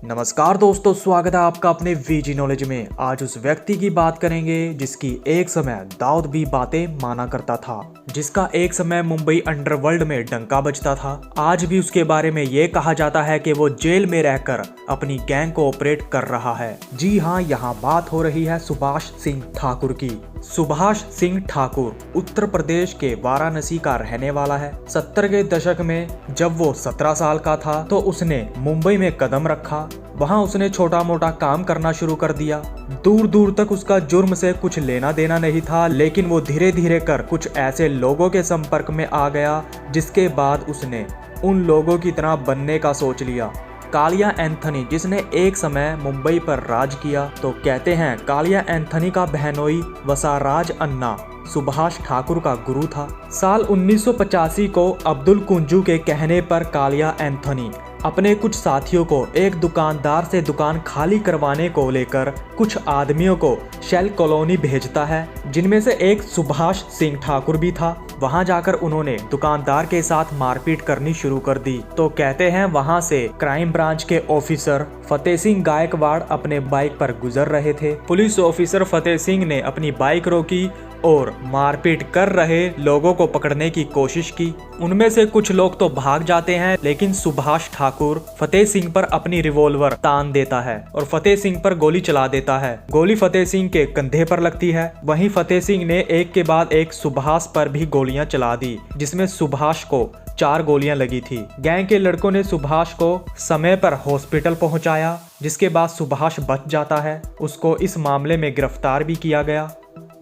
नमस्कार दोस्तों, स्वागत है आपका अपने वीजी नॉलेज में। आज उस व्यक्ति की बात करेंगे जिसकी एक समय दाऊद भी बातें माना करता था, जिसका एक समय मुंबई अंडरवर्ल्ड में डंका बजता था। आज भी उसके बारे में ये कहा जाता है कि वो जेल में रहकर अपनी गैंग को ऑपरेट कर रहा है। जी हाँ, यहाँ बात हो रही है सुभाष सिंह ठाकुर की। सुभाष सिंह ठाकुर उत्तर प्रदेश के वाराणसी का रहने वाला है। 70 के दशक में जब वो 17 साल का था तो उसने मुंबई में कदम रखा। वहाँ उसने छोटा मोटा काम करना शुरू कर दिया। दूर दूर तक उसका जुर्म से कुछ लेना देना नहीं था, लेकिन वो धीरे धीरे कर कुछ ऐसे लोगों के संपर्क में आ गया जिसके बाद उसने उन लोगों की तरह बनने का सोच लिया। कालिया एंथनी, जिसने एक समय मुंबई पर राज किया, तो कहते हैं कालिया एंथनी का बहनोई वसाराज अन्ना सुभाष ठाकुर का गुरु था। साल 1985 को अब्दुल कुंजू के कहने पर कालिया एंथनी अपने कुछ साथियों को एक दुकानदार से दुकान खाली करवाने को लेकर कुछ आदमियों को शेल कॉलोनी भेजता है, जिनमें से एक सुभाष सिंह ठाकुर भी था। वहां जाकर उन्होंने दुकानदार के साथ मारपीट करनी शुरू कर दी। तो कहते हैं वहां से क्राइम ब्रांच के ऑफिसर फतेह सिंह गायकवाड़ अपने बाइक पर गुजर रहे थे। पुलिस ऑफिसर फतेह सिंह ने अपनी बाइक रोकी और मारपीट कर रहे लोगों को पकड़ने की कोशिश की। उनमें से कुछ लोग तो भाग जाते हैं, लेकिन सुभाष ठाकुर फतेह सिंह पर अपनी रिवॉल्वर तान देता है और फतेह सिंह पर गोली चला देता है। गोली फतेह सिंह के कंधे पर लगती है। वहीं फतेह सिंह ने एक के बाद एक सुभाष पर भी गोलियां चला दी, जिसमें सुभाष को 4 गोलियां लगी थी। गैंग के लड़कों ने सुभाष को समय पर हॉस्पिटल पहुंचाया, जिसके बाद सुभाष बच जाता है। उसको इस मामले में गिरफ्तार भी किया गया।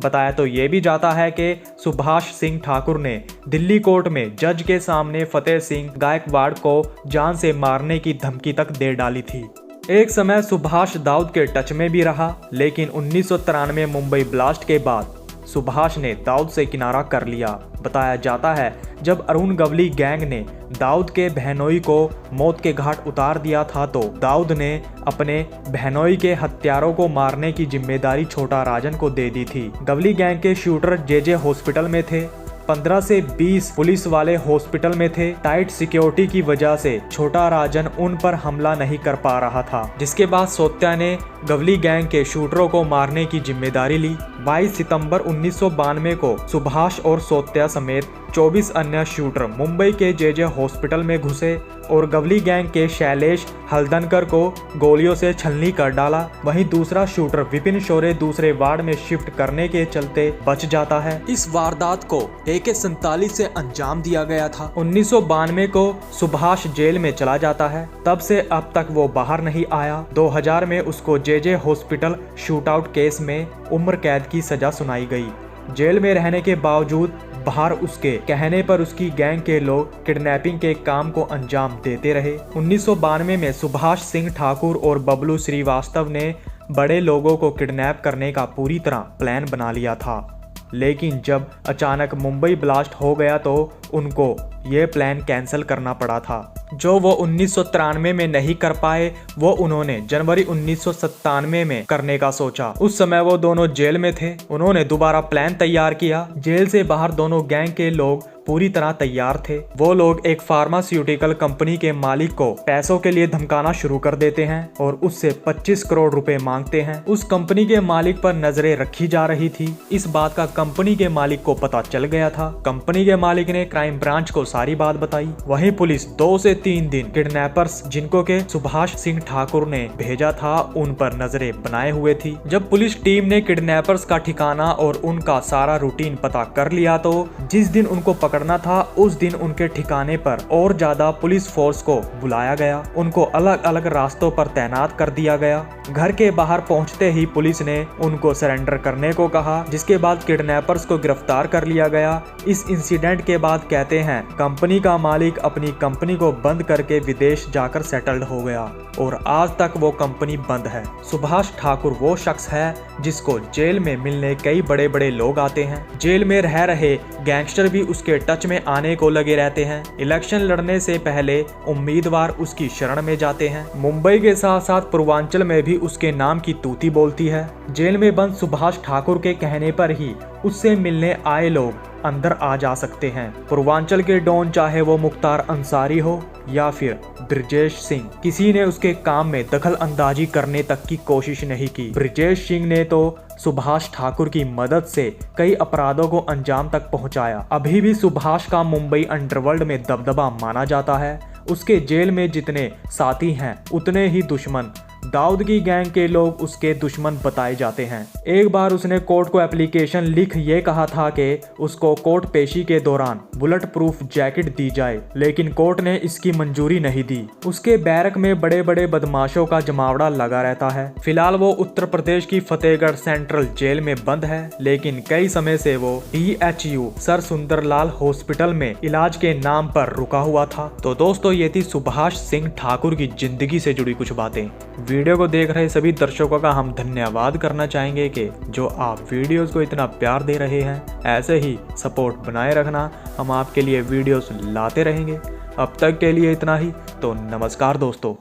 बताया तो ये भी जाता है कि सुभाष सिंह ठाकुर ने दिल्ली कोर्ट में जज के सामने फतेह सिंह गायकवाड़ को जान से मारने की धमकी तक दे डाली थी। एक समय सुभाष दाऊद के टच में भी रहा, लेकिन 1993 मुंबई ब्लास्ट के बाद सुभाष ने दाऊद से किनारा कर लिया। बताया जाता है जब अरुण गवली गैंग ने दाऊद के बहनोई को मौत के घाट उतार दिया था, तो दाऊद ने अपने बहनोई के हत्यारों को मारने की जिम्मेदारी छोटा राजन को दे दी थी। गवली गैंग के शूटर जे हॉस्पिटल में थे। 15 से 20 पुलिस वाले हॉस्पिटल में थे। टाइट सिक्योरिटी की वजह से छोटा राजन उन पर हमला नहीं कर पा रहा था, जिसके बाद सोत्या ने गवली गैंग के शूटरों को मारने की जिम्मेदारी ली। 22 सितंबर 1992 को सुभाष और सोत्या समेत 24 अन्य शूटर मुंबई के जे हॉस्पिटल में घुसे और गवली गैंग के शैलेश हल्दनकर को गोलियों से छलनी कर डाला। वहीं दूसरा शूटर विपिन शोरे दूसरे वार्ड में शिफ्ट करने के चलते बच जाता है। इस वारदात को AK-47 से अंजाम दिया गया था। 1992 को सुभाष जेल में चला जाता है। तब से अब तक वो बाहर नहीं आया। 2000 में उसको जे हॉस्पिटल शूटआउट केस में उम्र कैद की सजा सुनाई गई। जेल में रहने के बावजूद बाहर उसके कहने पर उसकी गैंग के लोग किडनैपिंग के काम को अंजाम देते रहे। 1992 में सुभाष सिंह ठाकुर और बबलू श्रीवास्तव ने बड़े लोगों को किडनैप करने का पूरी तरह प्लान बना लिया था, लेकिन जब अचानक मुंबई ब्लास्ट हो गया तो उनको ये प्लान कैंसिल करना पड़ा था। जो वो 1993 में नहीं कर पाए, वो उन्होंने जनवरी 1997 में करने का सोचा। उस समय वो दोनों जेल में थे। उन्होंने दोबारा प्लान तैयार किया। जेल से बाहर दोनों गैंग के लोग पूरी तरह तैयार थे। वो लोग एक फार्मास्यूटिकल कंपनी के मालिक को पैसों के लिए धमकाना शुरू कर देते हैं और उससे 25 करोड़ रुपए मांगते हैं। उस कंपनी के मालिक पर नजरें रखी जा रही थी। इस बात का कंपनी के मालिक को पता चल गया था। कंपनी के मालिक ने क्राइम ब्रांच को सारी बात बताई। वहीं पुलिस 2 से 3 दिन किडनैपर्स जिनको के सुभाष सिंह ठाकुर ने भेजा था उन पर नजरें बनाए हुए थी। जब पुलिस टीम ने किडनैपर्स का ठिकाना और उनका सारा रूटीन पता कर लिया, तो जिस दिन उनको पकड़ना था उस दिन उनके ठिकाने पर और ज्यादा पुलिस फोर्स को बुलाया गया। उनको अलग अलग रास्तों पर तैनात कर दिया गया। घर के बाहर पहुंचते ही पुलिस ने उनको सरेंडर करने को कहा, जिसके बाद किडनैपर्स को गिरफ्तार कर लिया गया। इस इंसिडेंट के बाद कहते हैं कंपनी का मालिक अपनी कंपनी को बंद करके विदेश जाकर सेटल्ड हो गया और आज तक वो कंपनी बंद है। सुभाष ठाकुर वो शख्स है जिसको जेल में मिलने कई बड़े बड़े लोग आते हैं। जेल में रह रहे गैंगस्टर भी उसके टच में आने को लगे रहते हैं। इलेक्शन लड़ने से पहले उम्मीदवार उसकी शरण में जाते हैं। मुंबई के साथ साथ पूर्वांचल में भी उसके नाम की तूती बोलती है। जेल में बंद सुभाष ठाकुर के कहने पर ही उससे मिलने आए लोग अंदर आ जा सकते हैं। पूर्वांचल के डॉन, चाहे वो मुख्तार अंसारी हो या फिर ब्रजेश सिंह, किसी ने उसके काम में दखल अंदाजी करने तक की कोशिश नहीं की। ब्रजेश सिंह ने तो सुभाष ठाकुर की मदद से कई अपराधों को अंजाम तक पहुंचाया। अभी भी सुभाष का मुंबई अंडरवर्ल्ड में दबदबा माना जाता है। उसके जेल में जितने साथी हैं उतने ही दुश्मन। दाऊद की गैंग के लोग उसके दुश्मन बताए जाते हैं। एक बार उसने कोर्ट को एप्लीकेशन लिख ये कहा था कि उसको कोर्ट पेशी के दौरान बुलेट प्रूफ जैकेट दी जाए, लेकिन कोर्ट ने इसकी मंजूरी नहीं दी। उसके बैरक में बड़े बड़े बदमाशों का जमावड़ा लगा रहता है। फिलहाल वो उत्तर प्रदेश की फतेहगढ़ सेंट्रल जेल में बंद है, लेकिन कई समय से वो DHU सर सुंदरलाल हॉस्पिटल में इलाज के नाम पर रुका हुआ था। तो दोस्तों, ये थी सुभाष सिंह ठाकुर की जिंदगी से जुड़ी कुछ बातें। वीडियो को देख रहे सभी दर्शकों का हम धन्यवाद करना चाहेंगे कि जो आप वीडियोस को इतना प्यार दे रहे हैं, ऐसे ही सपोर्ट बनाए रखना। हम आपके लिए वीडियोस लाते रहेंगे। अब तक के लिए इतना ही, तो नमस्कार दोस्तों।